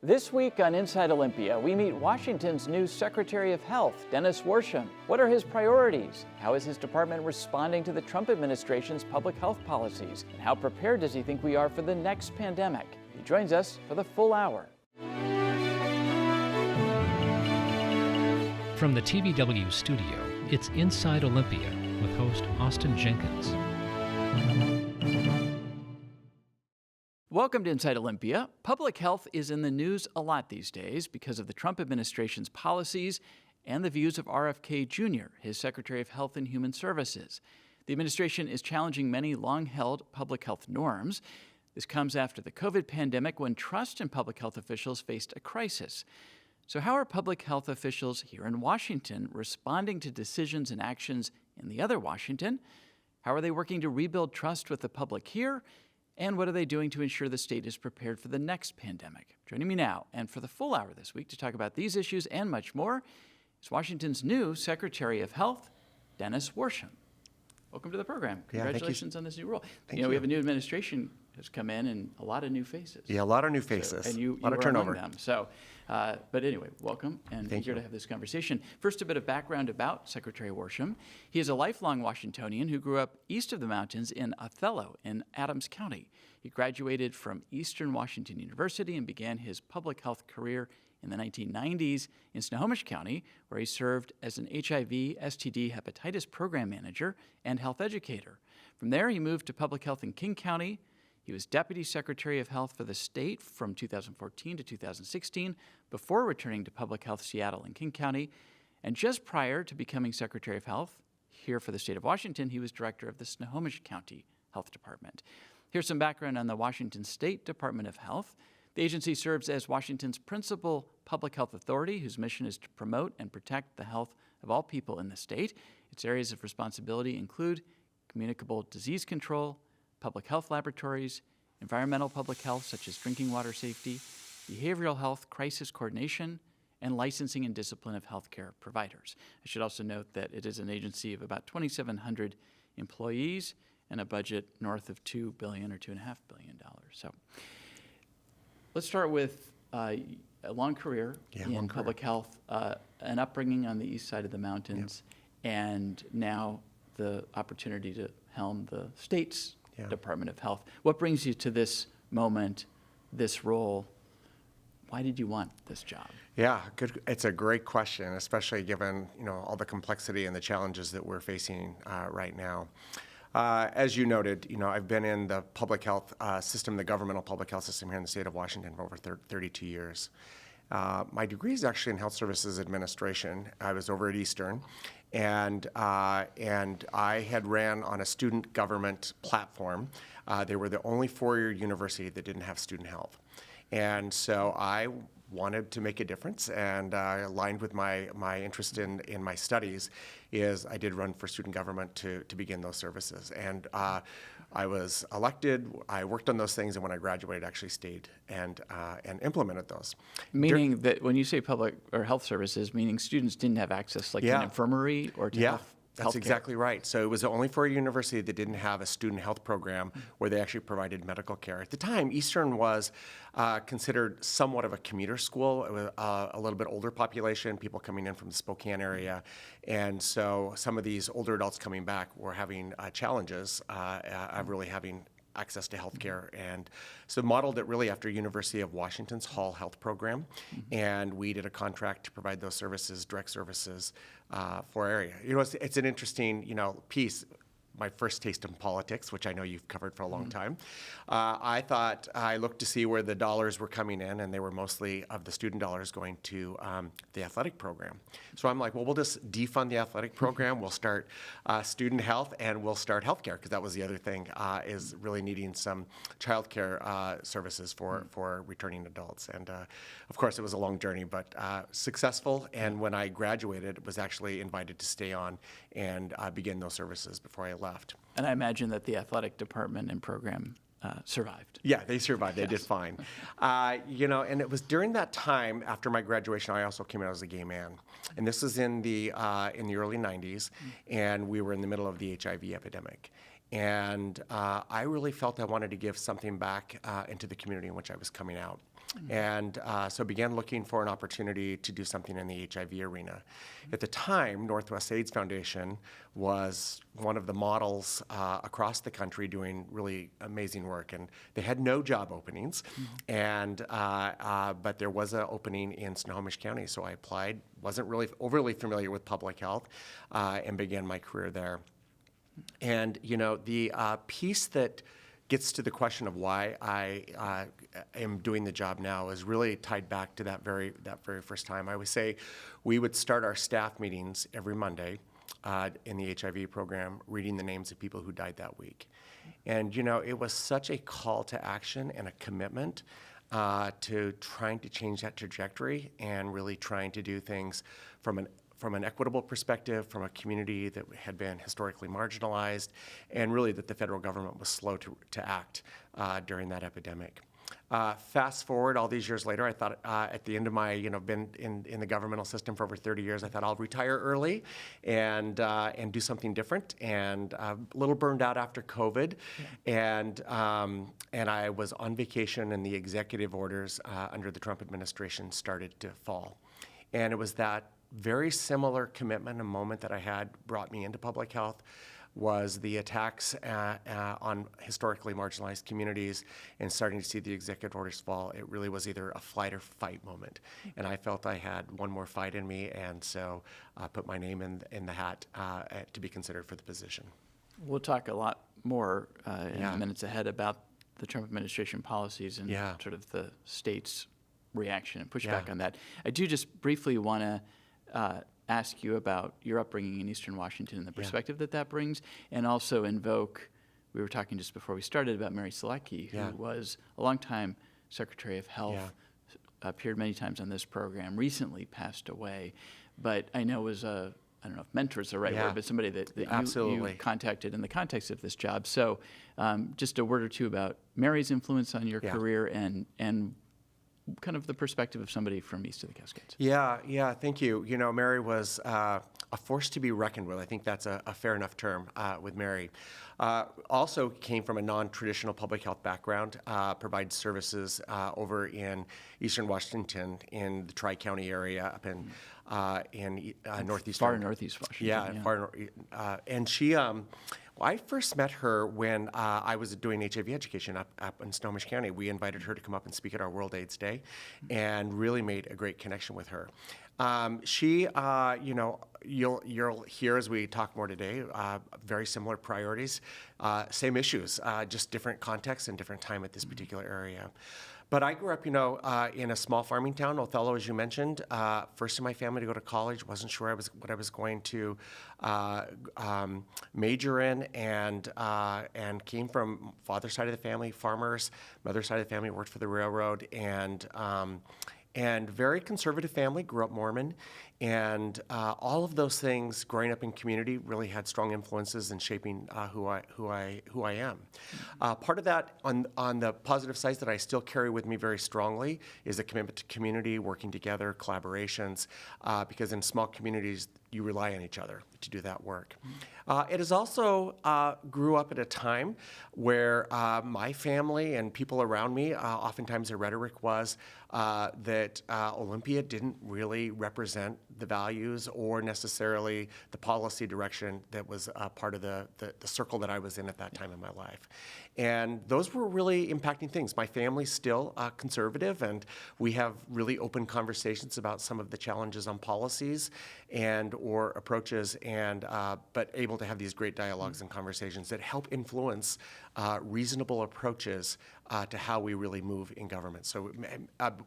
This week on Inside Olympia, we meet Washington's new Secretary of Health, Dennis Worsham. What are his priorities? How is his department responding to the Trump administration's public health policies? And how prepared does he think we are for the next pandemic? He joins us for the full hour. From the TVW studio, it's Inside Olympia with host Austin Jenkins. Welcome to Inside Olympia. Public health is in the news a lot these days because of the Trump administration's policies and the views of RFK Jr., his Secretary of Health and Human Services. The administration is challenging many long-held public health norms. This comes after the COVID pandemic when trust in public health officials faced a crisis. So how are public health officials here in Washington responding to decisions and actions in the other Washington? How are they working to rebuild trust with the public here? And what are they doing to ensure the state is prepared for the next pandemic? Joining me now and for the full hour this week to talk about these issues and much more is Washington's new Secretary of Health, Dennis Worsham. Welcome to the program. Congratulations on this new role. Thank you. We have a new administration has come in and a lot of new faces. Yeah, a lot of new faces. And you a lot of turnover. Among them. So, but anyway, welcome and eager to have this conversation. First, a bit of background about Secretary Worsham. He is a lifelong Washingtonian who grew up east of the mountains in Othello in Adams County. He graduated from Eastern Washington University and began his public health career in the 1990s in Snohomish County, where he served as an HIV, STD, hepatitis program manager and health educator. From there, he moved to public health in King County. He was Deputy Secretary of Health for the state from 2014 to 2016 before returning to Public Health Seattle and King County. And just prior to becoming Secretary of Health here for the state of Washington, he was Director of the Snohomish County Health Department. Here's some background on the Washington State Department of Health. The agency serves as Washington's principal public health authority, whose mission is to promote and protect the health of all people in the state. Its areas of responsibility include communicable disease control, public health laboratories, environmental public health such as drinking water safety, behavioral health, crisis coordination, and licensing and discipline of healthcare providers. I should also note that it is an agency of about 2,700 employees and a budget north of $2 billion or $2.5 billion. So let's start with a long career in public health, an upbringing on the east side of the mountains, and now the opportunity to helm the state's Department of Health. What brings you to this moment, this role? Why did you want this job? Yeah, good. It's a great question, especially given all the complexity and the challenges that we're facing right now. As you noted, I've been in the public health system, the governmental public health system here in the state of Washington for over 32 years. My degree is actually in health services administration. I was over at Eastern, and I had ran on a student government platform. They were the only four-year university that didn't have student health. And so I wanted to make a difference, and aligned with my interest in my studies is I did run for student government to begin those services. And I was elected, I worked on those things, and when I graduated, actually stayed and implemented those. Meaning that when you say public or health services, meaning students didn't have access like an infirmary or to health. That's exactly right. So it was the only four university that didn't have a student health program where they actually provided medical care. At the time, Eastern was considered somewhat of a commuter school. It was a little bit older population, people coming in from the Spokane area. And so some of these older adults coming back were having challenges of really having access to healthcare, and so modeled it really after University of Washington's Hall Health Program, and we did a contract to provide those services, direct services for our area. It's an interesting piece. My first taste in politics, which I know you've covered for a long time. I looked to see where the dollars were coming in, and they were mostly of the student dollars going to the athletic program. So I'm like, well, we'll just defund the athletic program. We'll start student health, and we'll start healthcare, because that was the other thing, is really needing some childcare services for returning adults. And of course, it was a long journey, but successful. And when I graduated, was actually invited to stay on and begin those services before I left. And I imagine that the athletic department and program survived. Yeah, they survived. They did fine. And it was during that time after my graduation, I also came out as a gay man. And this was in the early 90s, and we were in the middle of the HIV epidemic. And I really felt I wanted to give something back into the community in which I was coming out. And so began looking for an opportunity to do something in the HIV arena. At the time, Northwest AIDS Foundation was one of the models across the country doing really amazing work. And they had no job openings, and but there was an opening in Snohomish County. So I applied, wasn't really overly familiar with public health, and began my career there. And, the piece that gets to the question of why I am doing the job now is really tied back to that very first time. I would say we would start our staff meetings every Monday in the HIV program reading the names of people who died that week. And, it was such a call to action and a commitment to trying to change that trajectory and really trying to do things from an equitable perspective, from a community that had been historically marginalized, and really that the federal government was slow to act during that epidemic. Fast forward all these years later, I thought at the end of my, been in the governmental system for over 30 years, I thought I'll retire early and do something different. And a little burned out after COVID, and I was on vacation, and the executive orders under the Trump administration started to fall, and it was that very similar commitment and moment that I had brought me into public health was the attacks on historically marginalized communities and starting to see the executive orders fall. It really was either a flight or fight moment. And I felt I had one more fight in me, and so I put my name in the hat to be considered for the position. We'll talk a lot more in the minutes ahead about the Trump administration policies and sort of the state's reaction and pushback on that. I do just briefly want to ask you about your upbringing in Eastern Washington and the perspective that brings, and also invoke, we were talking just before we started about Mary Selecki, who was a longtime Secretary of Health, appeared many times on this program, recently passed away, but I know was I don't know if mentor is the right word, but somebody that you contacted in the context of this job. So just a word or two about Mary's influence on your career and kind of the perspective of somebody from east of the Cascades. Yeah, thank you. Mary was a force to be reckoned with. I think that's a fair enough term with Mary. Also came from a non-traditional public health background, provides services over in Eastern Washington in the Tri-County area up in northeastern. Far northeast Washington. And she, I first met her when I was doing HIV education up in Snohomish County. We invited her to come up and speak at our World AIDS Day, and really made a great connection with her. She, you'll hear as we talk more today, very similar priorities, same issues, just different contexts and different time at this particular area. But I grew up, in a small farming town, Othello, as you mentioned. First in my family to go to college. Wasn't sure what I was going to major in, and came from father's side of the family, farmers. Mother's side of the family worked for the railroad, and very conservative family. Grew up Mormon, and all of those things. Growing up in community really had strong influences in shaping who I am. Part of that on the positive side that I still carry with me very strongly is a commitment to community, working together, collaborations, because in small communities you rely on each other to do that work. It is also grew up at a time where my family and people around me, oftentimes the rhetoric was that Olympia didn't really represent the values or necessarily the policy direction that was part of the circle that I was in at that time in my life. And those were really impacting things. My family's still conservative, and we have really open conversations about some of the challenges on policies and or approaches, and but able to have these great dialogues and conversations that help influence reasonable approaches to how we really move in government. So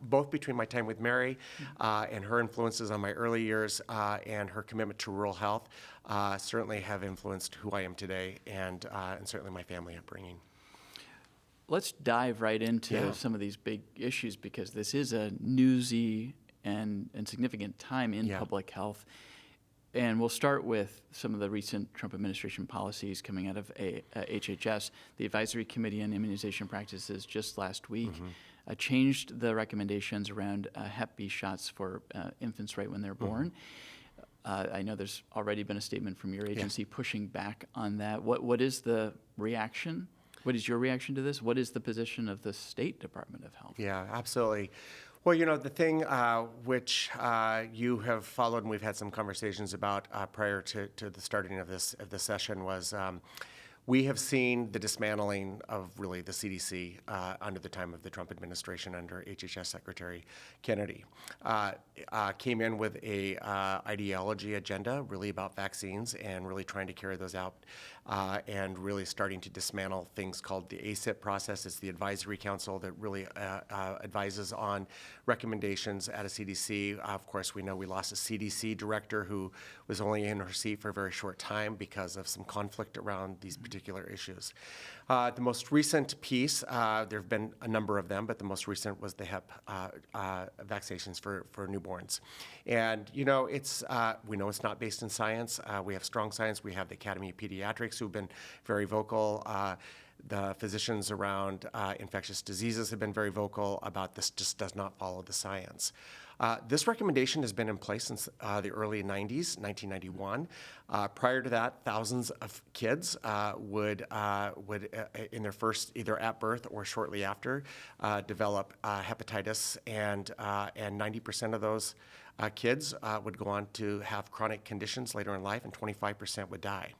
both between my time with Mary and her influences on my early years and her commitment to rural health certainly have influenced who I am today, and certainly my family upbringing. Let's dive right into some of these big issues, because this is a newsy and significant time in public health. And we'll start with some of the recent Trump administration policies coming out of HHS. The Advisory Committee on Immunization Practices just last week changed the recommendations around Hep B shots for infants right when they're born. I know there's already been a statement from your agency pushing back on that. What is the reaction? What is your reaction to this? What is the position of the State Department of Health? Yeah, absolutely. Well, the thing which you have followed, and we've had some conversations about prior to the starting of this session, was we have seen the dismantling of really the CDC under the time of the Trump administration under HHS Secretary Kennedy. Came in with a ideology agenda really about vaccines and really trying to carry those out and really starting to dismantle things called the ACIP process. It's the advisory council that really advises on recommendations at a CDC. Of course, we know we lost a CDC director who was only in her seat for a very short time because of some conflict around these particular issues. The most recent piece, there have been a number of them, but the most recent was the Hep vaccinations for newborns. And, we know it's not based in science. We have strong science. We have the Academy of Pediatrics who've been very vocal. The physicians around infectious diseases have been very vocal about this just does not follow the science. This recommendation has been in place since the early 90s, 1991. Prior to that, thousands of kids would in their first, either at birth or shortly after, develop hepatitis, and 90% of those kids would go on to have chronic conditions later in life, and 25% would die.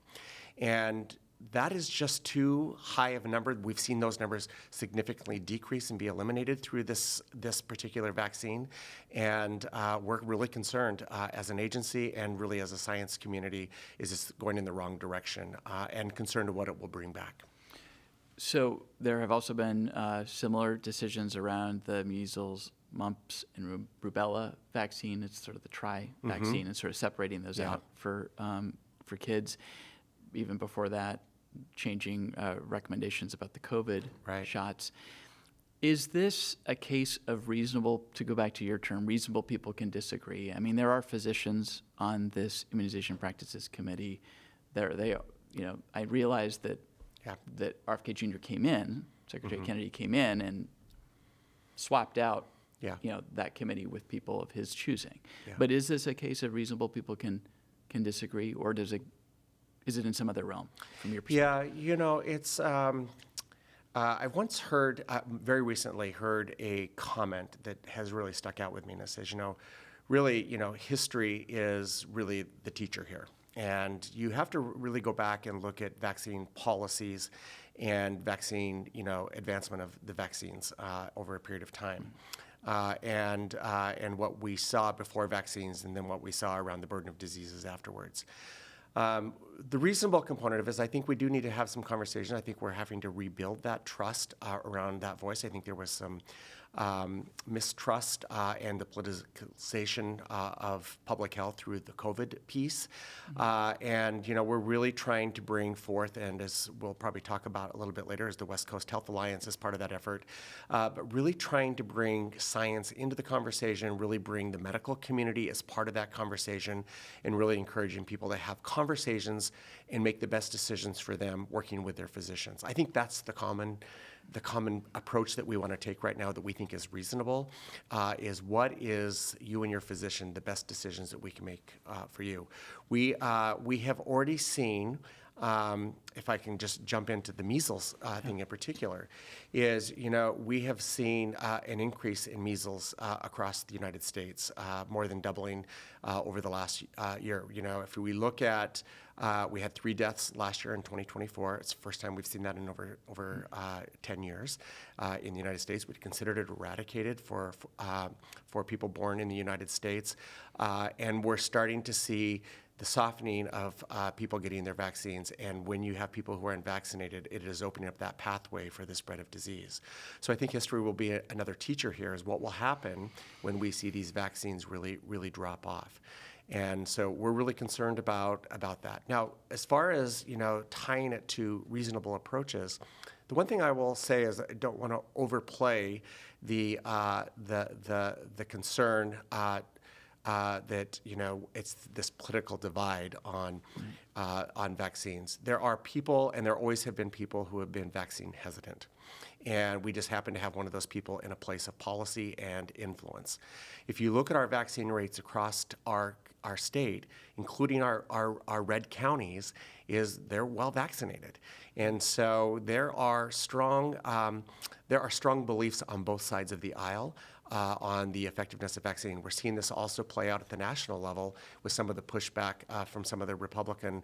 And that is just too high of a number. We've seen those numbers significantly decrease and be eliminated through this particular vaccine. And we're really concerned as an agency and really as a science community, is this going in the wrong direction, and concerned of what it will bring back. So there have also been similar decisions around the measles, mumps, and rubella vaccine. It's sort of the tri-vaccine, and sort of separating those out for kids. Even before that, changing recommendations about the COVID shots. Is this a case of reasonable, to go back to your term, reasonable people can disagree? I mean, there are physicians on this Immunization Practices Committee. I realized that RFK Jr. came in, Secretary Kennedy came in and swapped out that committee with people of his choosing. Yeah. But is this a case of reasonable people can disagree, or is it in some other realm from your perspective? Yeah, it's, I once heard, very recently heard a comment that has really stuck out with me, and it says, really, history is really the teacher here. And you have to really go back and look at vaccine policies and vaccine, advancement of the vaccines over a period of time. And what we saw before vaccines, and then what we saw around the burden of diseases afterwards. The reasonable component of it is I think we do need to have some conversation. I think we're having to rebuild that trust around that voice. I think there was some mistrust and the politicization of public health through the COVID piece. And, we're really trying to bring forth, and as we'll probably talk about a little bit later, is the West Coast Health Alliance as part of that effort, but really trying to bring science into the conversation, really bring the medical community as part of that conversation, and really encouraging people to have conversations and make the best decisions for them working with their physicians. I think that's the common approach that we want to take right now that we think is reasonable, is what is you and your physician the best decisions that we can make for you. We have already seen, if I can just jump into the measles thing in particular, is, we have seen an increase in measles across the United States, more than doubling over the last year. If we look at, we had 3 deaths last year in 2024. It's the first time we've seen that in over 10 years in the United States. We'd considered it eradicated for people born in the United States. And we're starting to see the softening of people getting their vaccines. And when you have people who are unvaccinated, it is opening up that pathway for the spread of disease. So I think history will be another teacher here, is what will happen when we see these vaccines really, really drop off. And so we're really concerned about that. Now, as far as, tying it to reasonable approaches, the one thing I will say is I don't want to overplay the concern that it's this political divide on vaccines. There are people, and there always have been people who have been vaccine hesitant. And we just happen to have one of those people in a place of policy and influence. If you look at our vaccine rates across our state, including our red counties, they're well vaccinated. And so there are strong beliefs on both sides of the aisle on the effectiveness of vaccine. We're seeing this also play out at the national level with some of the pushback from some of the Republican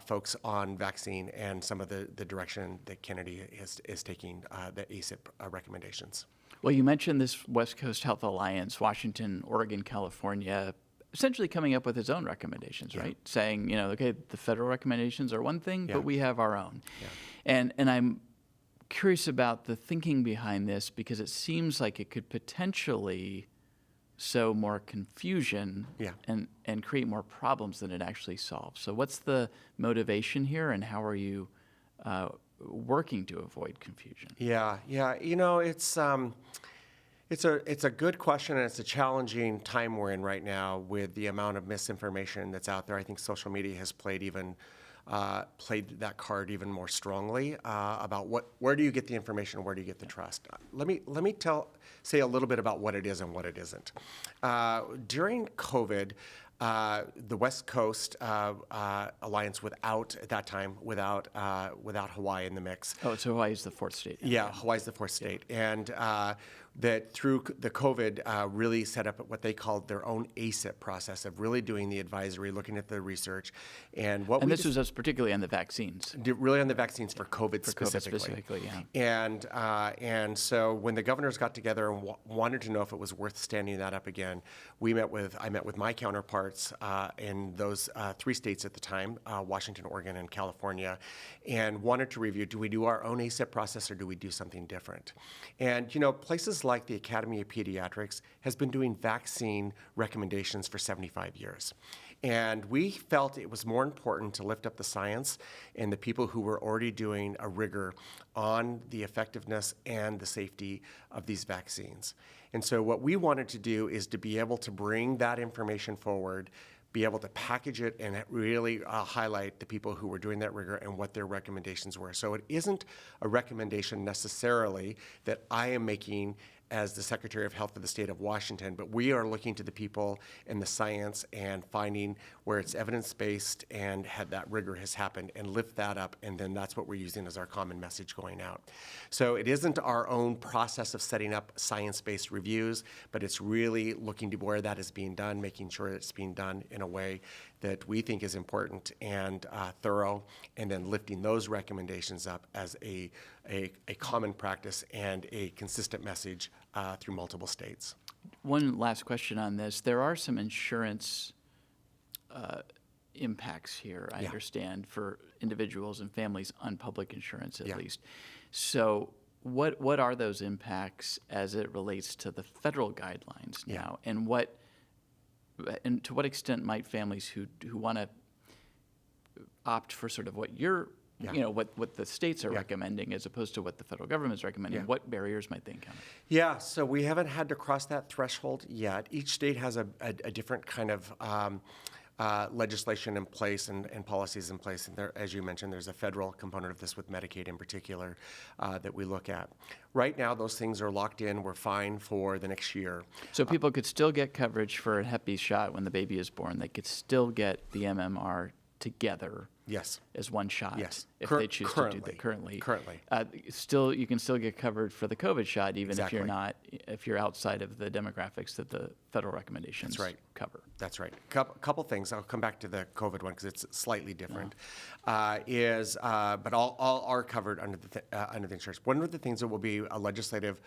folks on vaccine and some of the direction that Kennedy is taking the ACIP recommendations. Well, you mentioned this West Coast Health Alliance, Washington, Oregon, California, essentially coming up with its own recommendations, right? Saying, okay, the federal recommendations are one thing, but we have our own. And I'm curious about the thinking behind this, because it seems like it could potentially sow more confusion and create more problems than it actually solves. So what's the motivation here, and how are you working to avoid confusion? It's a good question, and it's a challenging time we're in right now with the amount of misinformation that's out there. I think social media has played that card even more strongly about where do you get the information, where do you get the trust. Let me say a little bit about what it is and what it isn't. During COVID, the West Coast Alliance, at that time, without Hawaii in the mix. Oh, so Hawaii's the fourth state. Yeah, Hawaii's the fourth state. And that through the COVID really set up what they called their own ACIP process of really doing the advisory, looking at the research. And this was us particularly on the vaccines. Really on the vaccines for COVID specifically. specifically, yeah. And so when the governors got together and wanted to know if it was worth standing that up again, I met with my counterparts in those three states at the time, Washington, Oregon, and California, and wanted to review, do we do our own ACIP process or do we do something different? And places like the Academy of Pediatrics has been doing vaccine recommendations for 75 years. And we felt it was more important to lift up the science and the people who were already doing a rigor on the effectiveness and the safety of these vaccines. And so what we wanted to do is to be able to bring that information forward, be able to package it and really highlight the people who were doing that rigor and what their recommendations were. So it isn't a recommendation necessarily that I am making as the Secretary of Health for the state of Washington, but we are looking to the people and the science and finding where it's evidence-based and that rigor has happened and lift that up, and then that's what we're using as our common message going out. So it isn't our own process of setting up science-based reviews, but it's really looking to where that is being done, making sure it's being done in a way that we think is important and thorough, and then lifting those recommendations up as a common practice and a consistent message through multiple states. One last question on this. There are some insurance impacts here, I understand, for individuals and families on public insurance at least. So what are those impacts as it relates to the federal guidelines now? And to what extent might families who want to opt for sort of what you're what the states are recommending as opposed to what the federal government is recommending, what barriers might they encounter? Yeah, so we haven't had to cross that threshold yet. Each state has a different kind of legislation in place and policies in place. And there, as you mentioned, there's a federal component of this with Medicaid in particular that we look at. Right now, those things are locked in. We're fine for the next year. So people could still get coverage for a Hep B shot when the baby is born. They could still get the MMR together. Yes. As one shot. Yes. If they choose to do that currently. Currently. You can still get covered for the COVID shot, even if you're outside of the demographics that the federal recommendations cover. That's right. Couple things. I'll come back to the COVID one because it's slightly different. But all are covered under the insurance. One of the things that will be a legislative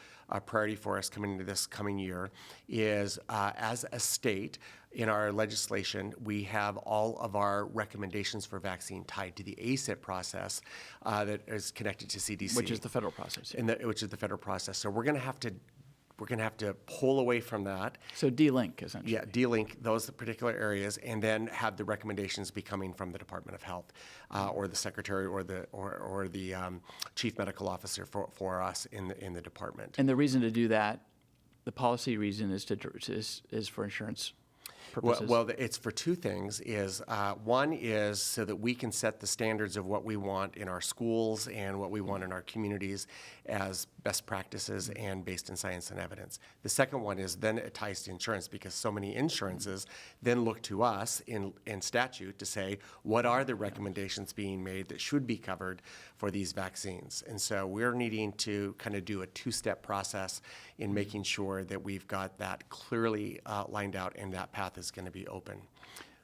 priority for us coming into this coming year is as a state, in our legislation, we have all of our recommendations for vaccine tied to the ACIP process that is connected to CDC, which is the federal process. Which is the federal process. So we're going to have to pull away from that. So de-link, essentially. Yeah, de-link those particular areas, and then have the recommendations be coming from the Department of Health, or the Secretary, or the Chief Medical Officer for us in the department. And the reason to do that, the policy reason, is for insurance purposes? Well, it's for two things. One is so that we can set the standards of what we want in our schools and what we want in our communities as best practices and based in science and evidence. The second one is then it ties to insurance, because so many insurances then look to us in statute to say, what are the recommendations being made that should be covered for these vaccines? And so we're needing to kind of do a two-step process in making sure that we've got that clearly lined out and that path is going to be open.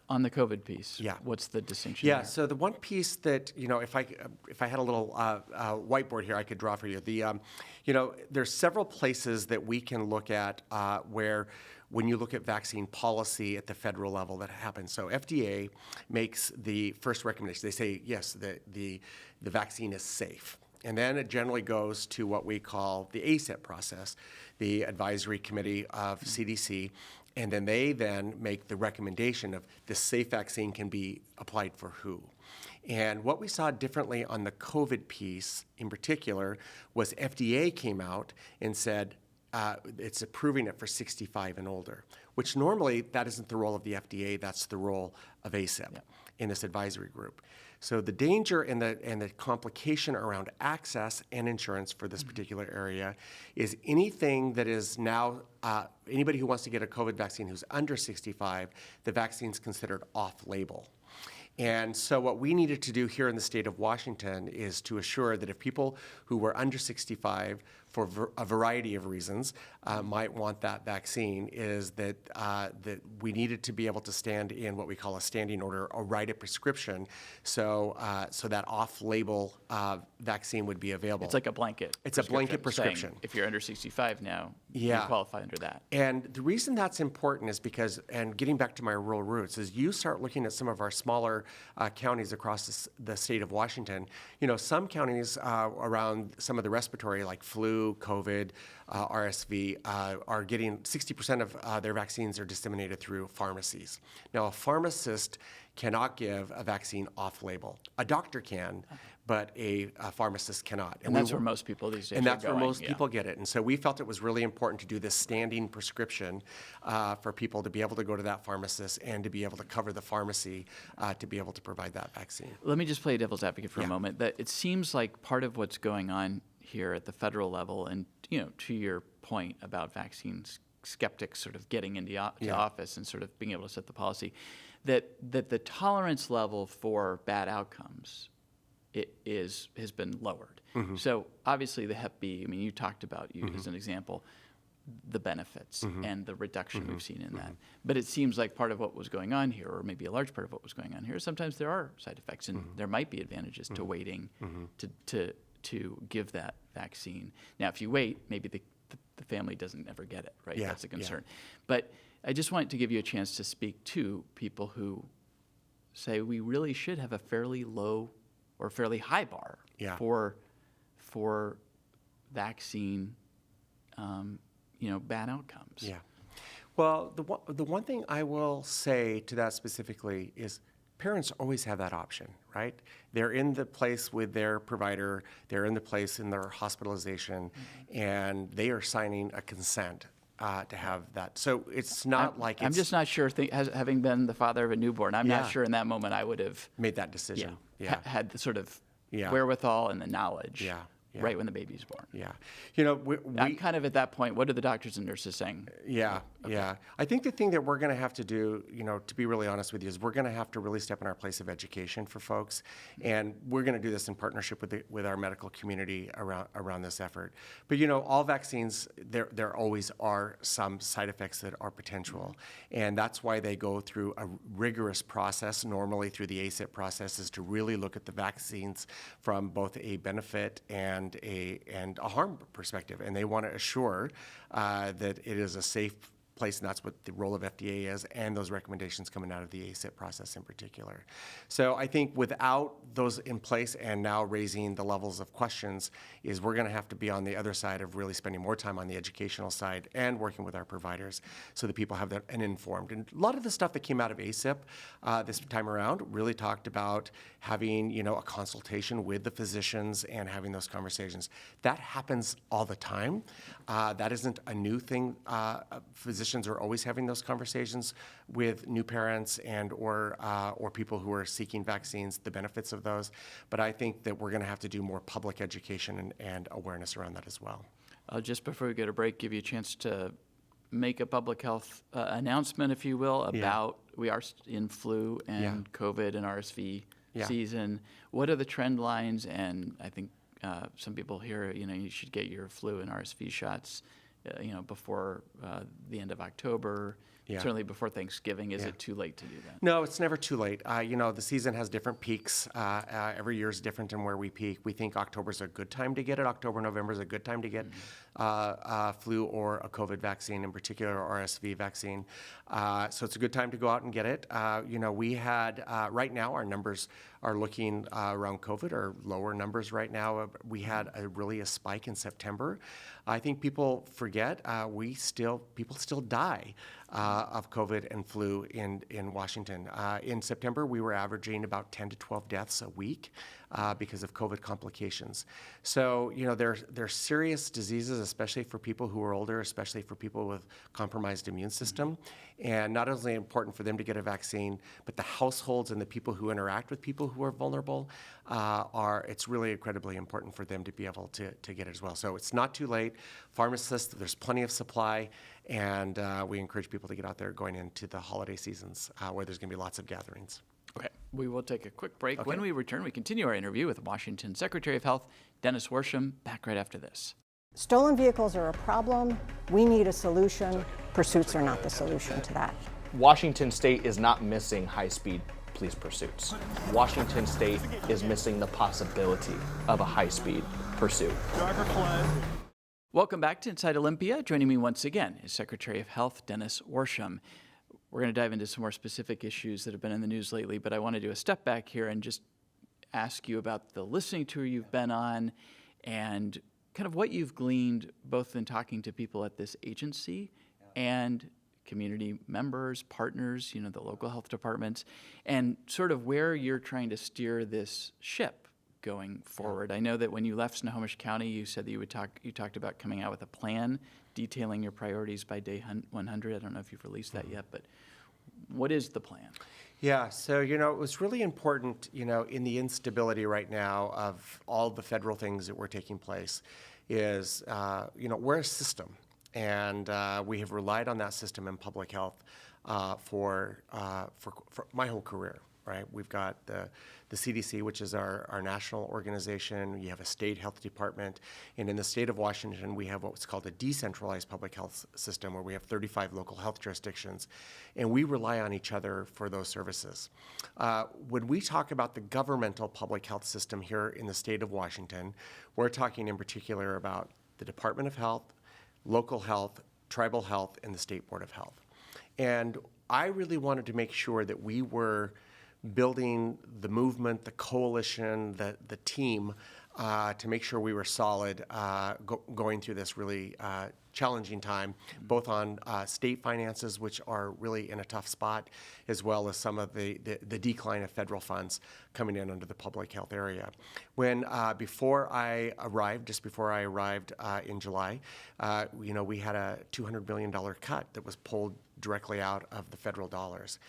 On the COVID piece, Yeah. what's the distinction Yeah, there? so the one piece that, if I had a little whiteboard here, I could draw for you. There's several places that we can look at where when you look at vaccine policy at the federal level that happens. So FDA makes the first recommendation. They say, yes, the vaccine is safe. And then it generally goes to what we call the ACIP process, the Advisory Committee of CDC. And then they make the recommendation of the safe vaccine can be applied for who. And what we saw differently on the COVID piece in particular was FDA came out and said it's approving it for 65 and older, which normally that isn't the role of the FDA, that's the role of ACIP in this advisory group. So the danger and the complication around access and insurance for this particular area is anything that is now, anybody who wants to get a COVID vaccine who's under 65, the vaccine's considered off-label. And so what we needed to do here in the state of Washington is to assure that if people who were under 65 for a variety of reasons might want that vaccine, is that we needed to be able to stand in what we call a standing order or write a prescription so that off-label vaccine would be available. It's like a blanket. It's a blanket prescription. If you're under 65 now, you Yeah. qualify under that. And the reason that's important is because, and getting back to my rural roots, is you start looking at some of our smaller counties across the state of Washington. Some counties around some of the respiratory, like flu, COVID, RSV, are getting 60% of their vaccines are disseminated through pharmacies. Now, a pharmacist cannot give a vaccine off-label. A doctor can, but a pharmacist cannot. And that's where most people these days And that's are where going, most people get it. And so we felt it was really important to do this standing prescription for people to be able to go to that pharmacist and to be able to cover the pharmacy to be able to provide that vaccine. Let me just play devil's advocate for a moment. That it seems like part of what's going on here at the federal level, and to your point about vaccines skeptics sort of getting into office and sort of being able to set the policy, that the tolerance level for bad outcomes has been lowered. Mm-hmm. So obviously the Hep B, I mean, you talked about, as an example, the benefits and the reduction we've seen in that. But it seems like part of what was going on here, or maybe a large part of what was going on here, is sometimes there are side effects, and there might be advantages to waiting to give that vaccine. Now, if you wait, maybe the family doesn't ever get it, right? Yeah, that's a concern. But I just wanted to give you a chance to speak to people who say we really should have a fairly low or fairly high bar for vaccine, bad outcomes. Yeah. Well, the one thing I will say to that specifically is parents always have that option, right? They're in the place with their provider, they're in the place in their hospitalization, and they are signing a consent to have that. So it's not like it's... I'm just not sure, having been the father of a newborn, I'm not sure in that moment I would have... made that decision. Had the sort of wherewithal and the knowledge. Right when the baby's born. Yeah. I'm kind of at that point, what are the doctors and nurses saying? Yeah. I think the thing that we're going to have to do, to be really honest with you, is we're going to have to really step in our place of education for folks. And we're going to do this in partnership with our medical community around this effort. But, all vaccines, there always are some side effects that are potential. And that's why they go through a rigorous process, normally through the ACIP process, is to really look at the vaccines from both a benefit and a harm perspective, and they want to assure that it is a safe place, and that's what the role of FDA is, and those recommendations coming out of the ACIP process in particular. So I think without those in place and now raising the levels of questions, is we're going to have to be on the other side of really spending more time on the educational side and working with our providers so that people have an informed. And a lot of the stuff that came out of ACIP this time around really talked about having, a consultation with the physicians and having those conversations. That happens all the time. That isn't a new thing. Physicians physicians are always having those conversations with new parents and or people who are seeking vaccines, the benefits of those. But I think that we're going to have to do more public education and awareness around that as well. Just before we go to break, give you a chance to make a public health announcement, if you will, about we are in flu and COVID and RSV season. What are the trend lines? And I think some people here, you should get your flu and RSV shots, before the end of October. Certainly before Thanksgiving. Is it too late to do that? No, it's never too late. The season has different peaks. Every year is different in where we peak. We think October's a good time to get it. October, November is a good time to get flu or a COVID vaccine, in particular, or RSV vaccine. So it's a good time to go out and get it. We had, right now, our numbers are looking around COVID are lower numbers right now. We had a spike in September. I think people forget people still die of COVID and flu in Washington. In September, we were averaging about 10 to 12 deaths a week because of COVID complications. So, they're serious diseases, especially for people who are older, especially for people with compromised immune system. And not only important for them to get a vaccine, but the households and the people who interact with people who are vulnerable it's really incredibly important for them to be able to get it as well. So it's not too late. Pharmacists, there's plenty of supply, and we encourage people to get out there going into the holiday seasons where there's going to be lots of gatherings. Okay, we will take a quick break. Okay. When we return, we continue our interview with Washington Secretary of Health, Dennis Worsham, back right after this. Stolen vehicles are a problem. We need a solution. Pursuits are not the solution to that. Washington State is not missing high-speed police pursuits. Washington State is missing the possibility of a high-speed pursuit. Welcome back to Inside Olympia. Joining me once again is Secretary of Health, Dennis Worsham. We're going to dive into some more specific issues that have been in the news lately, but I want to do a step back here and just ask you about the listening tour you've been on and kind of what you've gleaned both in talking to people at this agency and community members, partners, the local health departments, and sort of where you're trying to steer this ship going forward. I know that when you left Snohomish County, you said that you talked about coming out with a plan detailing your priorities by day 100. I don't know if you've released that yet, but what is the plan? Yeah, so, it was really important, in the instability right now of all the federal things that were taking place is, we're a system. And we have relied on that system in public health for my whole career, right? We've got the CDC, which is our national organization. You have a state health department. And in the state of Washington, we have what's called a decentralized public health system where we have 35 local health jurisdictions. And we rely on each other for those services. When we talk about the governmental public health system here in the state of Washington, we're talking in particular about the Department of Health, local health, tribal health, and the State Board of Health. And I really wanted to make sure that we were building the movement, the coalition, the team to make sure we were solid going through this really challenging time, both on state finances, which are really in a tough spot, as well as some of the decline of federal funds coming in under the public health area. When just before I arrived in July, we had a $200 million cut that was pulled directly out of the federal dollars.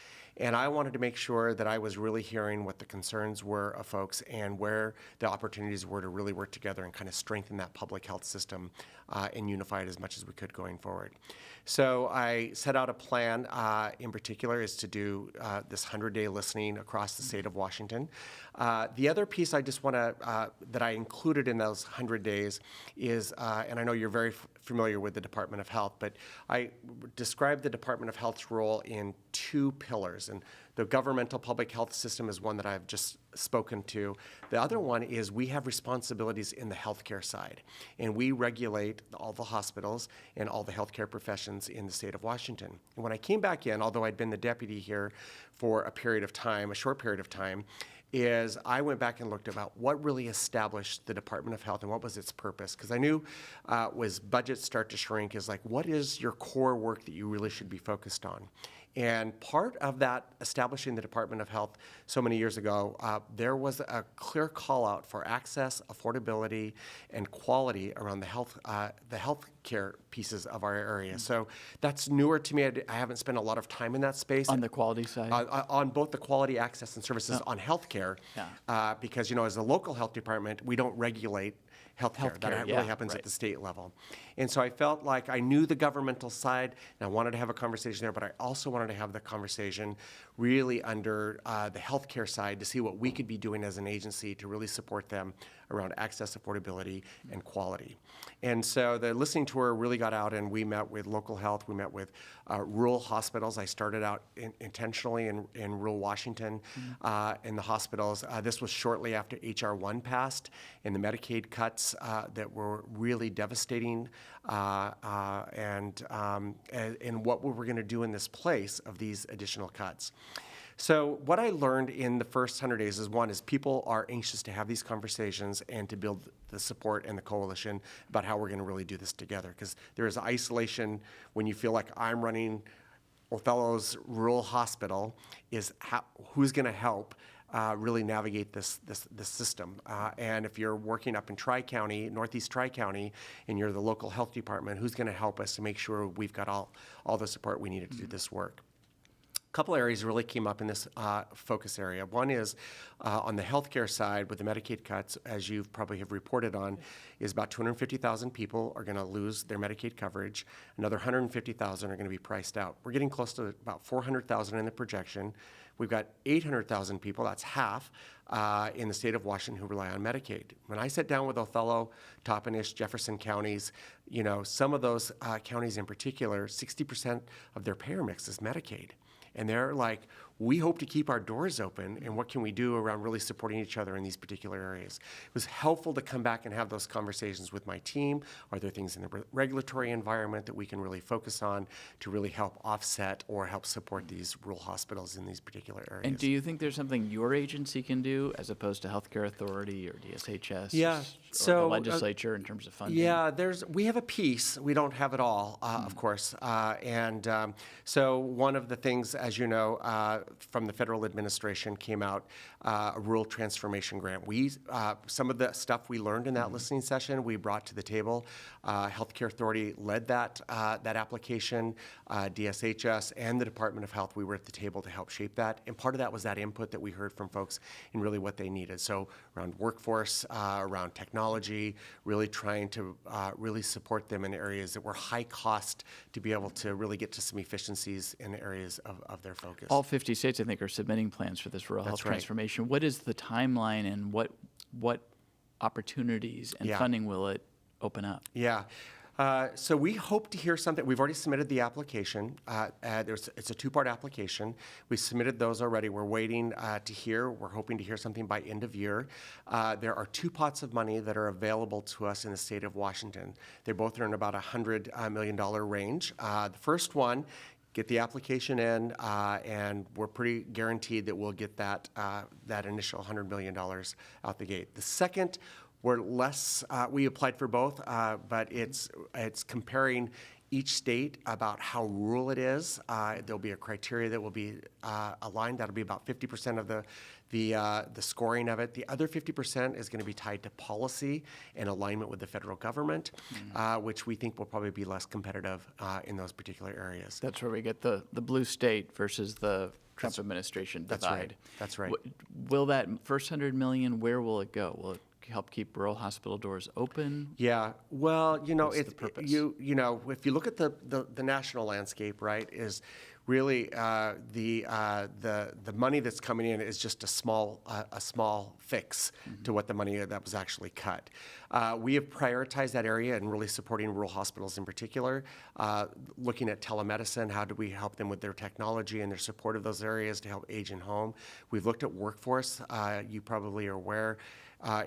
And I wanted to make sure that I was really hearing what the concerns were of folks and where the opportunities were to really work together and kind of strengthen that public health system and unify it as much as we could going forward. So I set out a plan in particular is to do this 100-day listening across the state of Washington. The other piece I just want to, that I included in those 100 days is, and I know you're very familiar with the Department of Health, but I described the Department of Health's role in two pillars. And the governmental public health system is one that I've just spoken to. The other one is we have responsibilities in the healthcare side, and we regulate all the hospitals and all the healthcare professions in the state of Washington. And when I came back in, although I'd been the deputy here for a short period of time, is I went back and looked about what really established the Department of Health and what was its purpose. Because I knew as budgets start to shrink is like, what is your core work that you really should be focused on? And part of that establishing the Department of Health so many years ago, there was a clear call out for access, affordability, and quality around the health care pieces of our area. So that's newer to me. I haven't spent a lot of time in that space. On the quality side? On both the quality access and services on healthcare, because, as a local health department, we don't regulate healthcare. That really happens at the state level. And so I felt like I knew the governmental side, and I wanted to have a conversation there, but I also wanted to have the conversation really under the healthcare side to see what we could be doing as an agency to really support them around access, affordability, and quality. And so the listening tour really got out, and we met with local health. We met with rural hospitals. I started out intentionally in rural Washington in the hospitals. This was shortly after H.R. 1 passed and the Medicaid cuts that were really devastating, and what we were going to do in this place of these additional cuts. So what I learned in the first 100 days is people are anxious to have these conversations and to build the support and the coalition about how we're going to really do this together. Because there is isolation when you feel like I'm running Othello's rural hospital, is who's going to help really navigate this system. And if you're working up in Tri-County, Northeast Tri-County, and you're the local health department, who's going to help us to make sure we've got all the support we needed to do this work? A couple areas really came up in this focus area. One is on the healthcare side with the Medicaid cuts, as you probably have reported on, is about 250,000 people are going to lose their Medicaid coverage. Another 150,000 are going to be priced out. We're getting close to about 400,000 in the projection. We've got 800,000 people, that's half, in the state of Washington who rely on Medicaid. When I sat down with Othello, Toppenish, Jefferson counties, some of those counties in particular, 60% of their payer mix is Medicaid. And they're like, we hope to keep our doors open, and what can we do around really supporting each other in these particular areas? It was helpful to come back and have those conversations with my team. Are there things in the regulatory environment that we can really focus on to really help offset or help support these rural hospitals in these particular areas? And do you think there's something your agency can do as opposed to Healthcare Authority or DSHS or the legislature in terms of funding? Yeah, we have a piece. We don't have it all, of course. So one of the things, as you know, from the federal administration came out a rural transformation grant. Some of the stuff we learned in that listening session, we brought to the table. Healthcare Authority led that application. DSHS and the Department of Health, we were at the table to help shape that. And part of that was that input that we heard from folks in really what they needed. So around workforce, around technology, really trying to really support them in areas that were high cost to be able to really get to some efficiencies in areas of their focus. All 50 states, I think, are submitting plans for this rural health transformation. What is the timeline, and what opportunities and funding will it open up? Yeah. So we hope to hear something. We've already submitted the application. It's a two-part application. We submitted those already. We're waiting to hear. We're hoping to hear something by end of year. There are two pots of money that are available to us in the state of Washington. They both are in about $100 million range. The first one, get the application in, and we're pretty guaranteed that we'll get that initial $100 million out the gate. The second, we're less. We applied for both, but it's comparing each state about how rural it is. There'll be a criteria that will be aligned. That'll be about 50% of the scoring of it. The other 50% is going to be tied to policy and alignment with the federal government, which we think will probably be less competitive in those particular areas. That's where we get the blue state versus the Trump administration divide. That's right. Will that first $100 million, where will it go? Will it help keep rural hospital doors open? Yeah, well, What's the purpose? If you look at the national landscape, right, is really the money that's coming in is just a small fix to what the money that was actually cut. We have prioritized that area and really supporting rural hospitals in particular, looking at telemedicine. How do we help them with their technology and their support of those areas to help age in home? We've looked at workforce. You probably are aware.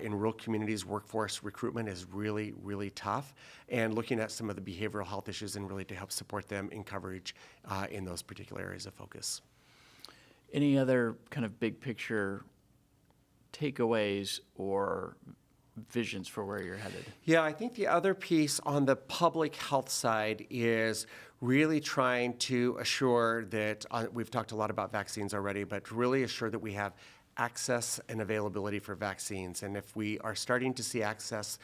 In rural communities, workforce recruitment is really, really tough, and looking at some of the behavioral health issues and really to help support them in coverage in those particular areas of focus. Any other kind of big picture takeaways or visions for where you're headed? Yeah, I think the other piece on the public health side is really trying to assure that, we've talked a lot about vaccines already, but to really assure that we have access and availability for vaccines. And if we are starting to see access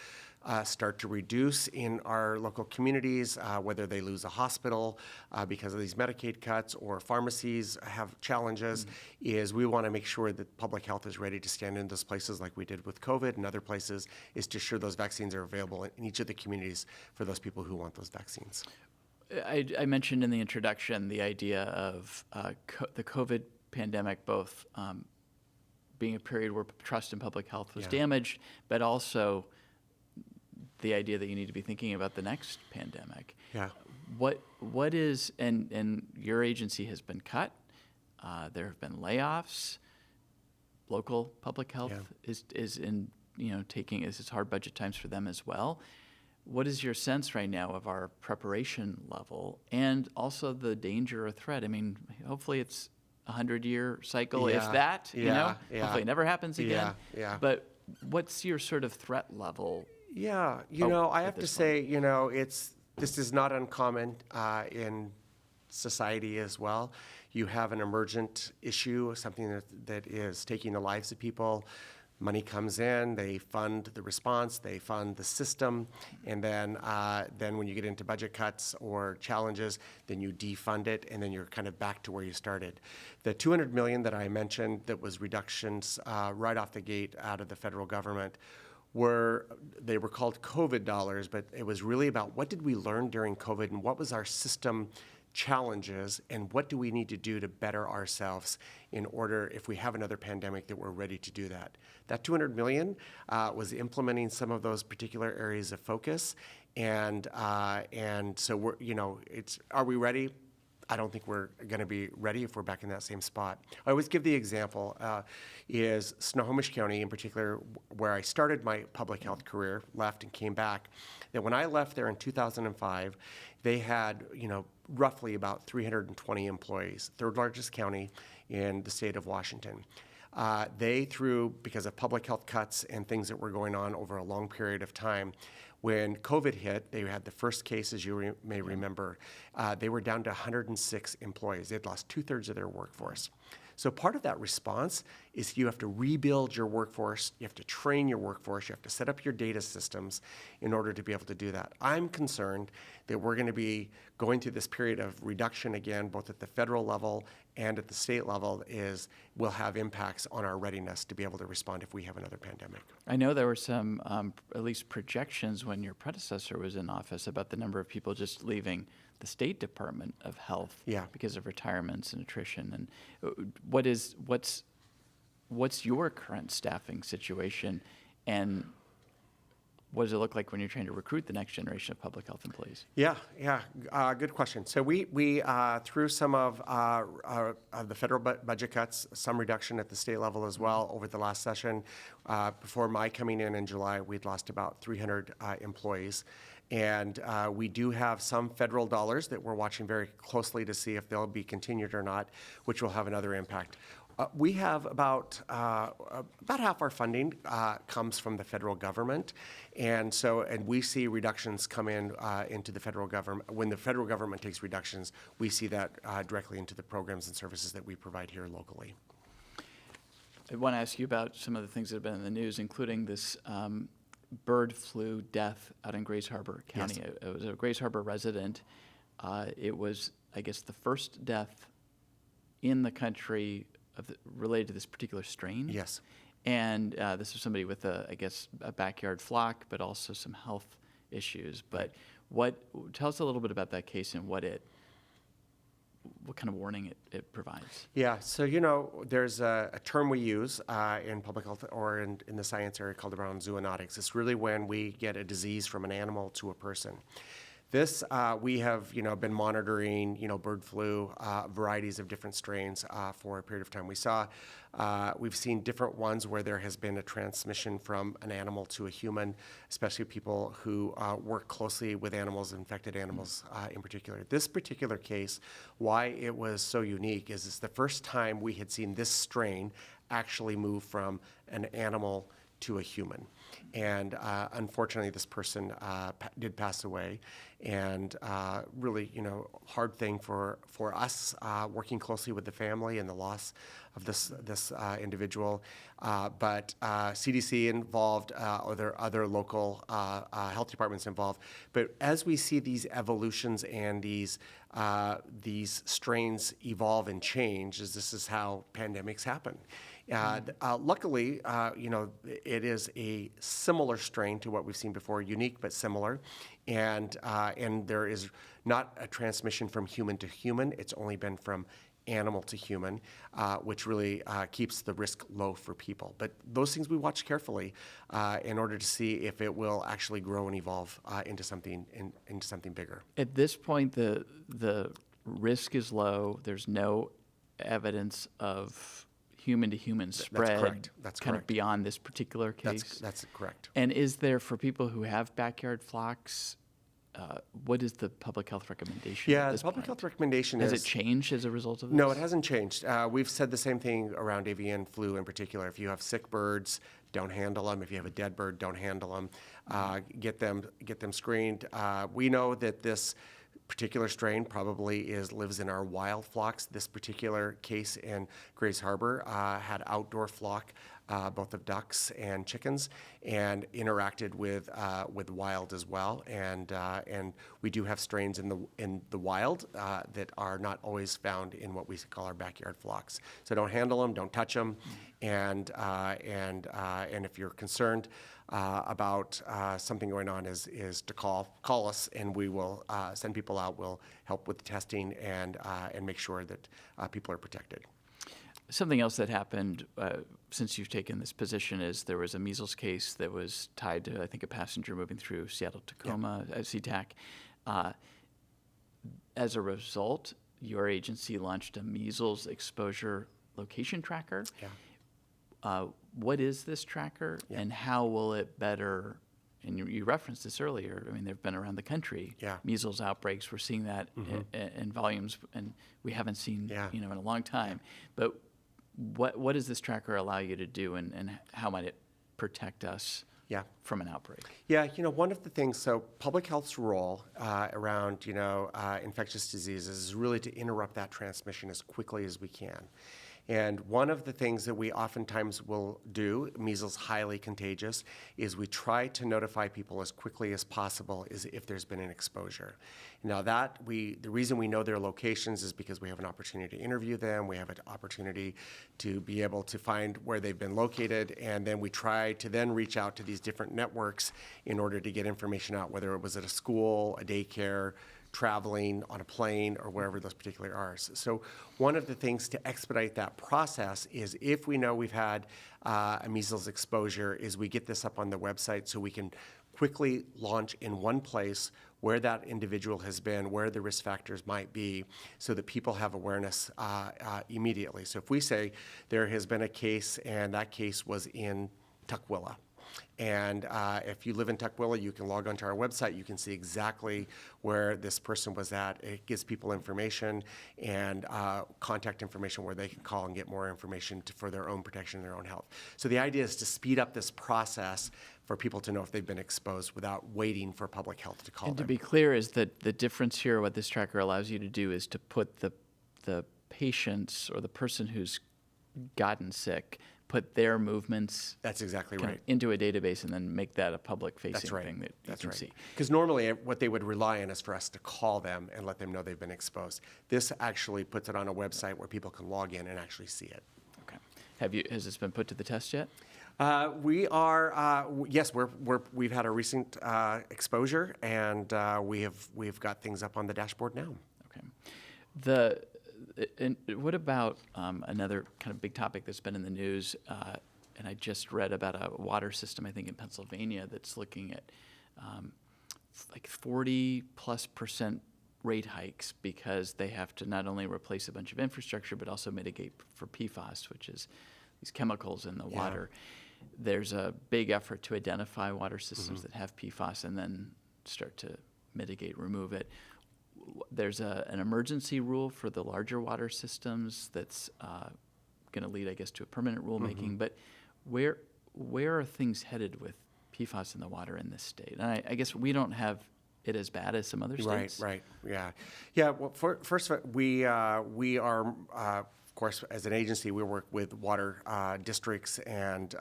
start to reduce in our local communities, whether they lose a hospital because of these Medicaid cuts or pharmacies have challenges, is we want to make sure that public health is ready to stand in those places like we did with COVID and other places, is to ensure those vaccines are available in each of the communities for those people who want those vaccines. I mentioned in the introduction the idea of the COVID pandemic, both being a period where trust in public health was damaged, but also the idea that you need to be thinking about the next pandemic. Yeah. What is, and your agency has been cut, there have been layoffs, local public health is in, taking, it's hard budget times for them as well. What is your sense right now of our preparation level and also the danger or threat? I mean, hopefully it's a 100-year cycle, if that, hopefully it never happens again. But what's your sort of threat level? Yeah, I have to say, this is not uncommon in society as well. You have an emergent issue, something that is taking the lives of people. Money comes in, they fund the response, they fund the system, and then when you get into budget cuts or challenges, then you defund it, and then you're kind of back to where you started. The $200 million that I mentioned that was reductions right off the gate out of the federal government they were called COVID dollars, but it was really about what did we learn during COVID and what was our system challenges and what do we need to do to better ourselves in order, if we have another pandemic, that we're ready to do that. That $200 million was implementing some of those particular areas of focus, and so we're, are we ready? I don't think we're going to be ready if we're back in that same spot. I always give the example, is Snohomish County in particular, where I started my public health career, left and came back, that when I left there in 2005, they had, roughly about 320 employees, third largest county in the state of Washington. Because of public health cuts and things that were going on over a long period of time, when COVID hit, they had the first case, as you may remember, they were down to 106 employees. They had lost 2/3 of their workforce. So part of that response is you have to rebuild your workforce, you have to train your workforce, you have to set up your data systems in order to be able to do that. I'm concerned that we're going to be going through this period of reduction again, both at the federal level and at the state level, will have impacts on our readiness to be able to respond if we have another pandemic. I know there were some, at least projections when your predecessor was in office about the number of people just leaving the State Department of Health because of retirements and attrition. And what's your current staffing situation, and what does it look like when you're trying to recruit the next generation of public health employees? Good question. So we through some of the federal budget cuts, some reduction at the state level as well over the last session. Before my coming in July, we'd lost about 300 employees. And we do have some federal dollars that we're watching very closely to see if they'll be continued or not, which will have another impact. We have about half our funding comes from the federal government, and we see reductions come into the federal government. When the federal government takes reductions, we see that directly into the programs and services that we provide here locally. I want to ask you about some of the things that have been in the news, including this bird flu death out in Grays Harbor County. Yes. It was a Grays Harbor resident. It was, I guess, the first death in the country related to this particular strain. Yes. And this was somebody with a backyard flock, but also some health issues. But tell us a little bit about that case and what kind of warning it provides. Yeah, so there's a term we use in public health or in the science area called around zoonotics. It's really when we get a disease from an animal to a person. This, we have, been monitoring, bird flu, varieties of different strains for a period of time. We've seen different ones where there has been a transmission from an animal to a human, especially people who work closely with animals, infected animals in particular. This particular case, why it was so unique is it's the first time we had seen this strain actually move from an animal to a human. And unfortunately, this person did pass away, and really, hard thing for us working closely with the family and the loss of this individual. But CDC involved, or there are other local health departments involved. But as we see these evolutions and these strains evolve and change, this is how pandemics happen. Luckily, it is a similar strain to what we've seen before, unique but similar, and there is not a transmission from human to human. It's only been from animal to human, which really keeps the risk low for people. But those things we watch carefully in order to see if it will actually grow and evolve into something bigger. At this point, the risk is low. There's no evidence of human to human spread. That's correct. That's kind correct. of beyond this particular case. That's correct. And is there, for people who have backyard flocks, what is the public health recommendation? Yeah, at the this public point? health recommendation Has is... it changed as a result of this? No, it hasn't changed. We've said the same thing around avian flu in particular. If you have sick birds, don't handle them. If you have a dead bird, don't handle them. Get them screened. We know that this particular strain probably lives in our wild flocks. This particular case in Grays Harbor had outdoor flock, both of ducks and chickens, and interacted with wild as well. And we do have strains in the wild that are not always found in what we call our backyard flocks. So don't handle them, don't touch them, and if you're concerned about something going on, is to call us, and we will send people out. We'll help with the testing and make sure that people are protected. Something else that happened since you've taken this position is there was a measles case that was tied to, I think, a passenger moving through Seattle-Tacoma, SeaTac. As a result, your agency launched a measles exposure location tracker. Yeah. What is this tracker, and how will it better? And you referenced this earlier. I mean, they've been around the country. Yeah. Measles outbreaks. We're seeing that in volumes, and we haven't seen in a long time. But what does this tracker allow you to do, and how might it protect us from an outbreak? Yeah, one of the things, so public health's role around, infectious diseases is really to interrupt that transmission as quickly as we can. And one of the things that we oftentimes will do, measles highly contagious, is we try to notify people as quickly as possible is if there's been an exposure. Now the reason we know their locations is because we have an opportunity to interview them, we have an opportunity to be able to find where they've been located, and then we try to then reach out to these different networks in order to get information out, whether it was at a school, a daycare, traveling on a plane, or wherever those particular are. So one of the things to expedite that process is if we know we've had a measles exposure, is we get this up on the website so we can quickly launch in one place where that individual has been, where the risk factors might be, so that people have awareness immediately. So if we say there has been a case and that case was in Tukwila, and if you live in Tukwila, you can log onto our website. You can see exactly where this person was at. It gives people information and contact information where they can call and get more information for their own protection and their own health. So the idea is to speed up this process for people to know if they've been exposed without waiting for public health to call And them. to be clear, is that the difference here, what this tracker allows you to do is to put the patients or the person who's gotten sick, put their movements That's exactly kind of right. into a database and then make that a public-facing That's right. thing that That's you can right. see. Because normally what they would rely on is for us to call them and let them know they've been exposed. This actually puts it on a website where people can log in and actually see it. Okay. Has this been put to the test yet? We are yes. We've had a recent exposure, and we've got things up on the dashboard now. Okay. And what about another kind of big topic that's been in the news? And I just read about a water system, I think in Pennsylvania, that's looking at like 40+% rate hikes because they have to not only replace a bunch of infrastructure but also mitigate for PFAS, which is these chemicals in the water. There's a big effort to identify water systems that have PFAS and then start to mitigate, remove it. There's an emergency rule for the larger water systems that's going going to lead, I guess, to a permanent rulemaking. But where are things headed with PFAS in the water in this state? And I guess we don't have it as bad as some other states. Right, yeah. Well, first of all, we are, of course, as an agency, we work with water districts and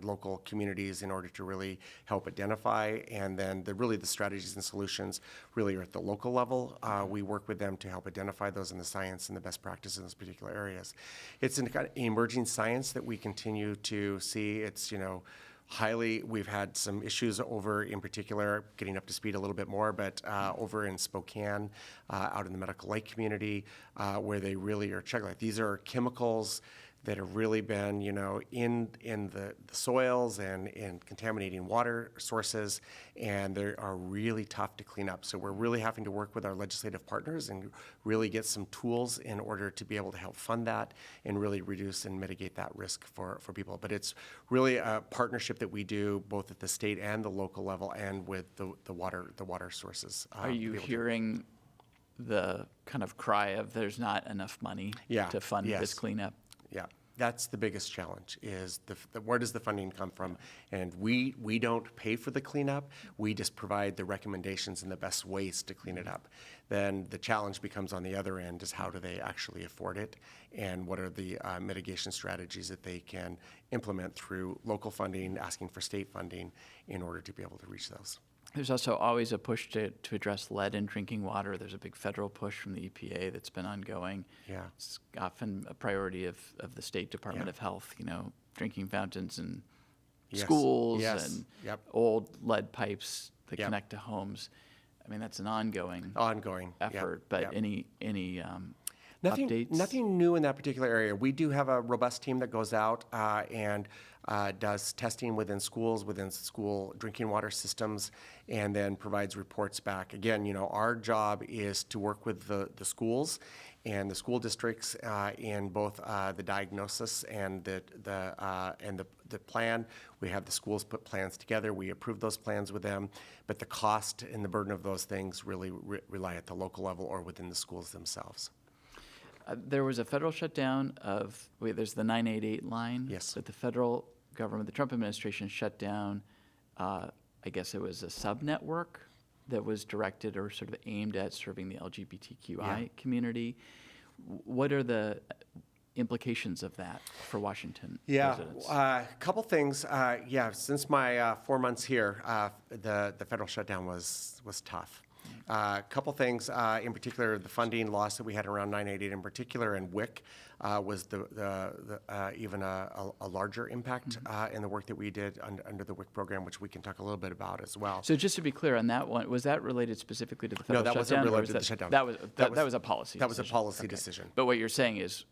local communities in order to really help identify, and then the strategies and solutions really are at the local level. We work with them to help identify those in the science and the best practices in those particular areas. It's an kind of emerging science that we continue to see. It's, we've had some issues over, in particular, getting up to speed a little bit more, but over in Spokane, out in the Medical Lake community, where they really are checking. Like, these are chemicals that have really been, in the soils and in contaminating water sources, and they are really tough to clean up. So we're really having to work with our legislative partners and really get some tools in order to be able to help fund that and really reduce and mitigate that risk for people. But it's really a partnership that we do both at the state and the local level, and with the water sources. Are you hearing the kind of cry of there's not enough money to fund this cleanup? Yeah, that's the biggest challenge, is where does the funding come from? And we don't pay for the cleanup. We just provide the recommendations and the best ways to clean it up. Then the challenge becomes on the other end is how do they actually afford it, and what are the mitigation strategies that they can implement through local funding, asking for state funding in order to be able to reach those. There's also always a push to address lead in drinking water. There's a big federal push from the EPA that's been ongoing. Yeah. It's often a priority of the State Department of Health, drinking fountains in schools and old lead pipes that connect to homes. I mean, that's an ongoing effort, but any updates? Nothing new in that particular area. We do have a robust team that goes out and does testing within schools, within school drinking water systems, and then provides reports back. Again, our job is to work with the schools and the school districts in both the diagnosis and the plan. We have the schools put plans together. We approve those plans with them, but the cost and the burden of those things really rely at the local level or within the schools themselves. There was a federal shutdown there's the 988 line that the federal government, the Trump administration, shut down. I guess it was a sub-network that was directed or sort of aimed at serving the LGBTQI community. What are the implications of that for Washington residents? A couple things. Since my 4 months here, the federal shutdown was tough. A couple things, in particular, the funding loss that we had around 988 in particular, and WIC was even a larger impact in the work that we did under the WIC program, which we can talk a little bit about as well. So just to be clear on that one, was that related specifically to the federal shutdown? No, that wasn't related to the shutdown. That was a policy decision. That was a policy decision. But what you're saying is,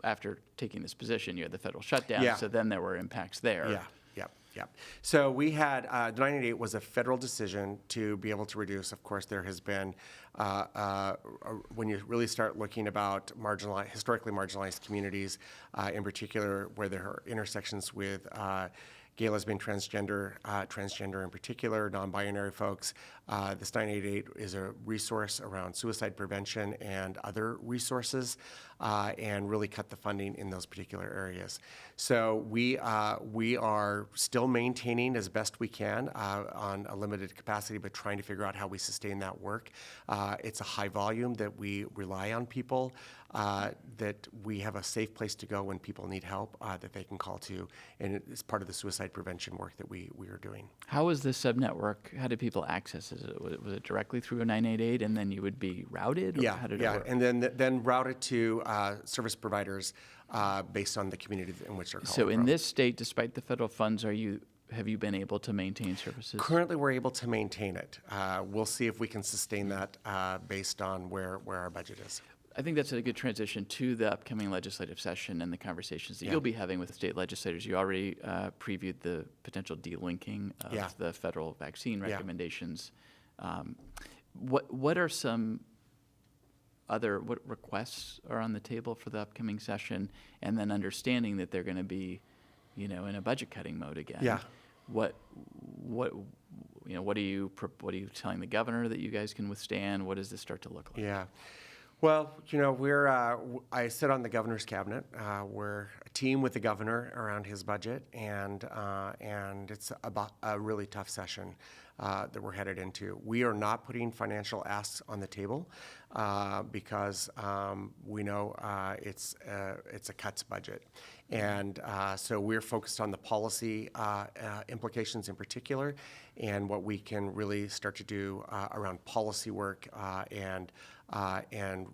after taking this position, you had the federal shutdown, so then there were impacts there. Yeah. So we had, the 988 was a federal decision to be able to reduce. Of course, there has been, when you really start looking about historically marginalized communities, in particular where there are intersections with gay, lesbian, transgender in particular, non-binary folks, this 988 is a resource around suicide prevention and other resources, and really cut the funding in those particular areas. So we are still maintaining as best we can on a limited capacity, but trying to figure out how we sustain that work. It's a high volume that we rely on people, that we have a safe place to go when people need help, that they can call to, and it's part of the suicide prevention work that we are doing. How is this sub-network, how did people access it? Was it directly through a 988 and then you would be routed? Or how did it work? And then routed to service providers based on the community in which they're calling So in from. this state, despite the federal funds, have you been able to maintain services? Currently, we're able to maintain it. We'll see if we can sustain that based on where our budget is. I think that's a good transition to the upcoming legislative session and the conversations that you'll be having with state legislators. You already previewed the potential delinking of the federal vaccine recommendations. What are some what requests are on the table for the upcoming session, and then understanding that they're going to be, in a budget cutting mode again? Yeah. What are you telling the governor that you guys can withstand? What does this start to look like? Yeah. Well, I sit on the governor's cabinet. We're a team with the governor around his budget, and it's about a really tough session that we're headed into. We are not putting financial asks on the table because we know it's a cuts budget. And so we're focused on the policy implications in particular and what we can really start to do around policy work and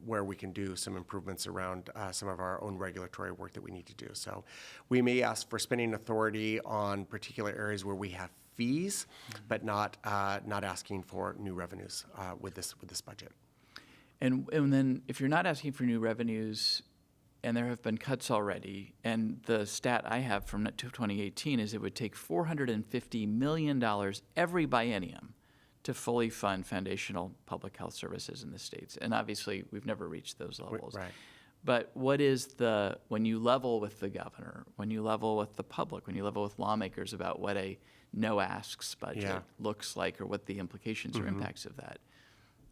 where we can do some improvements around some of our own regulatory work that we need to do. So we may ask for spending authority on particular areas where we have fees, but not asking for new revenues with this budget. And then if you're not asking for new revenues, and there have been cuts already, and the stat I have from 2018 is it would take $450 million every biennium to fully fund foundational public health services in the states. And obviously, we've never reached those levels. Right. But what is when you level with the governor, when you level with the public, when you level with lawmakers about what a no-asks budget looks like or what the implications or impacts of that,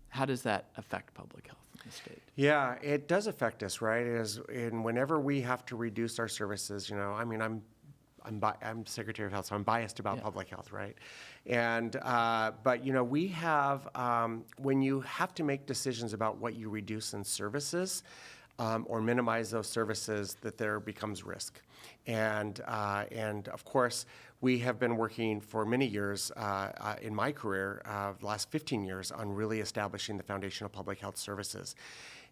how does that affect public health in the state? Yeah, it does affect us, right? And whenever we have to reduce our services, I'm Secretary of Health, so I'm biased about public health, right? And but we have when you have to make decisions about what you reduce in services or minimize those services, that there becomes risk. And of course, we have been working for many years in my career, the last 15 years, on really establishing the foundational public health services.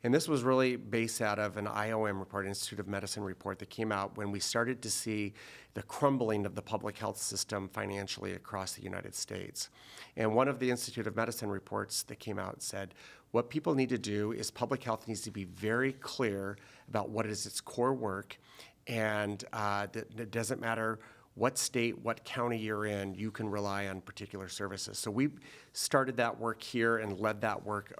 And this was really based out of an IOM report, Institute of Medicine report, that came out when we started to see the crumbling of the public health system financially across the United States. And one of the Institute of Medicine reports that came out said, what people need to do is public health needs to be very clear about what is its core work, and it doesn't matter what state, what county you're in, you can rely on particular services. So we started that work here and led that work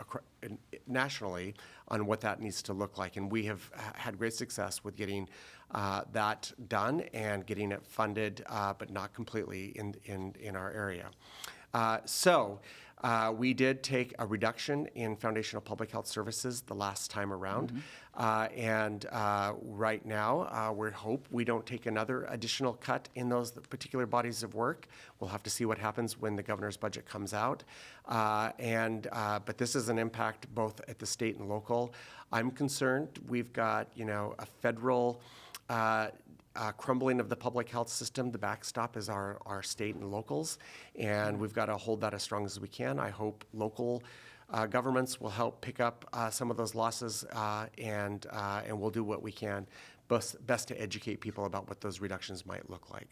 nationally on what that needs to look like. And we have had great success with getting that done and getting it funded, but not completely in our area. We did take a reduction in foundational public health services the last time around. And right now, we hope we don't take another additional cut in those particular bodies of work. We'll have to see what happens when the governor's budget comes out. But this is an impact both at the state and local. I'm concerned we've got, a federal crumbling of the public health system. The backstop is our state and locals, and we've got to hold that as strong as we can. I hope local governments will help pick up some of those losses, and we'll do what we can best to educate people about what those reductions might look like.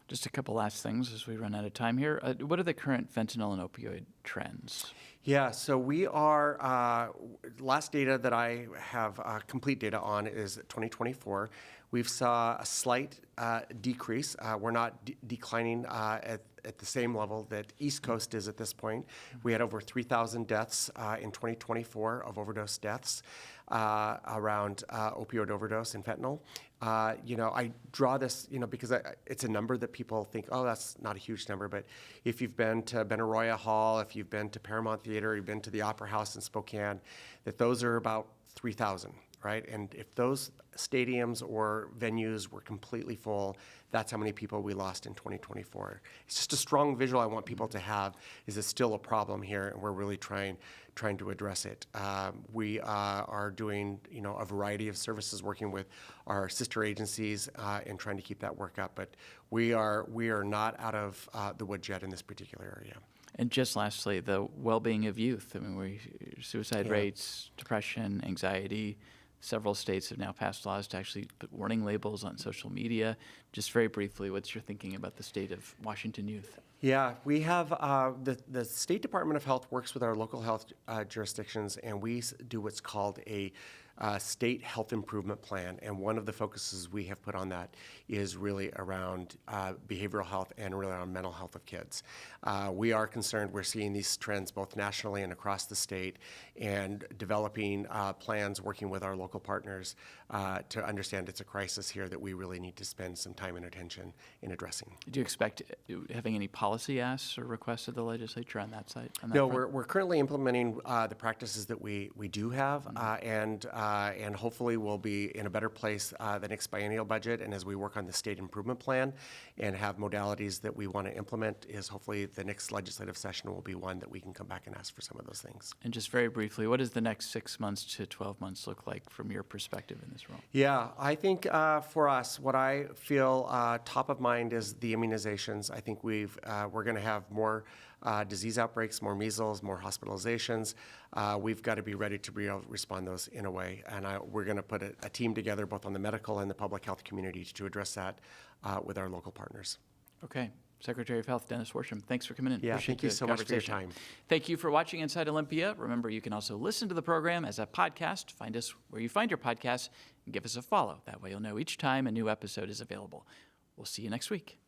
Just a couple last things as we run out of time here. What are the current fentanyl and opioid trends? Yeah, so we are, last data that I have complete data on is 2024. We've saw a slight decrease. We're not declining at the same level that East Coast is at this point. We had over 3,000 deaths in 2024 of overdose deaths around opioid overdose and fentanyl. I draw this, because it's a number that people think, oh, that's not a huge number. But if you've been to Benaroya Hall, if you've been to Paramount Theater, you've been to the Opera House in Spokane, that those are about 3,000. Right? And if those stadiums or venues were completely full, that's how many people we lost in 2024. It's just a strong visual I want people to have. Is it still a problem here? And we're really trying to address it. We are doing, a variety of services, working with our sister agencies and trying to keep that work up. But we are not out of the woods yet in this particular area. And just lastly, the well-being of youth. I mean, suicide rates, depression, anxiety. Several states have now passed laws to actually put warning labels on social media. Just very briefly, what's your thinking about the state of Washington youth? Yeah, we have the State Department of Health works with our local health jurisdictions, and we do what's called a state health improvement plan, and one of the focuses we have put on that is really around behavioral health and really around mental health of kids. We are concerned, we're seeing these trends both nationally and across the state, and developing plans, working with our local partners to understand it's a crisis here that we really need to spend some time and attention in addressing. Do you expect having any policy asks or requests of the legislature on that side? No, we're currently implementing the practices that we do have, and hopefully we'll be in a better place the next biennial budget. And as we work on the state improvement plan and have modalities that we want to implement, is hopefully the next legislative session will be one that we can come back and ask for some of those things. And just very briefly, what does the next 6 months to 12 months look like from your perspective in this role? Yeah, I think for us, what I feel top of mind is the immunizations. I think we're going to have more disease outbreaks, more measles, more hospitalizations. We've got to be ready to be able to respond those in a way. And we're going to put a team together both on the medical and the public health community to address that with our local partners. Okay. Secretary of Health Dennis Worsham, thanks for coming in. Yeah, Appreciate thank you the so much for your conversation. time. Thank you for watching Inside Olympia. Remember, you can also listen to the program as a podcast. Find us where you find your podcasts and give us a follow. That way you'll know each time a new episode is available. We'll see you next week.